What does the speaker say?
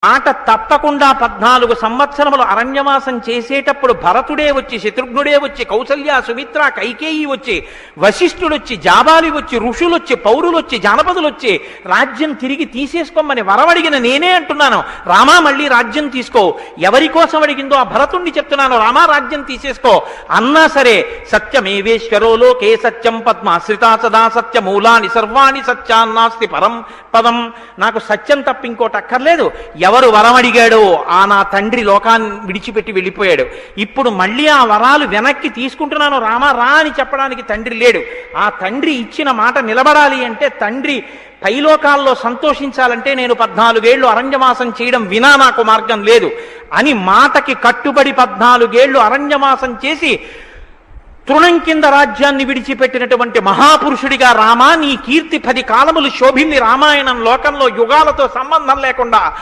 మాట తప్పకుండా 14 సంవత్సరములు అరణ్యవాసం చేసేటప్పుడు భరతుడే వచ్చి, శత్రుఘ్నుడే వచ్చి, కౌసల్య, సుమిత్ర, కైకేయి వచ్చి, వశిష్ఠుడు వచ్చి, జాబాలి వచ్చి, ఋషులు వచ్చి, పౌరులు వచ్చి, జానపదులు వచ్చి రాజ్యం తిరిగి తీసేసుకోమని వరమడిగిన నేనే అంటున్నాను, రామా మళ్ళీ రాజ్యం తీసుకో. ఎవరి కోసం అడిగిందో ఆ భరతుణ్ణి చెప్తున్నాను, రామా రాజ్యం తీసేసుకో అన్నా సరే, సత్యమేవేశ్వరో లోకే సత్యం పద్మాశ్రితా సదా సత్య మూలాని సర్వాణి సత్యాన్నాస్తి పరం పదం. నాకు సత్యం తప్ప ఇంకోటి అక్కర్లేదు. ఎవరు వరం అడిగాడో ఆ నా తండ్రి లోకాన్ని విడిచిపెట్టి వెళ్ళిపోయాడు. ఇప్పుడు మళ్ళీ ఆ వరాలు వెనక్కి తీసుకుంటున్నాను, రామా రా అని చెప్పడానికి తండ్రి లేడు. ఆ తండ్రి ఇచ్చిన మాట నిలబడాలి అంటే, తండ్రి పైలోకాల్లో సంతోషించాలంటే నేను 14 ఏళ్లు అరణ్యవాసం చేయడం వినా నాకు మార్గం లేదు అని మాటకి కట్టుబడి 14 ఏళ్లు అరణ్యవాసం చేసి తృణం కింద రాజ్యాన్ని విడిచిపెట్టినటువంటి మహాపురుషుడిగా రామా నీ కీర్తి 10 కాలములు శోభింది. రామాయణం లోకంలో యుగాలతో సంబంధం లేకుండా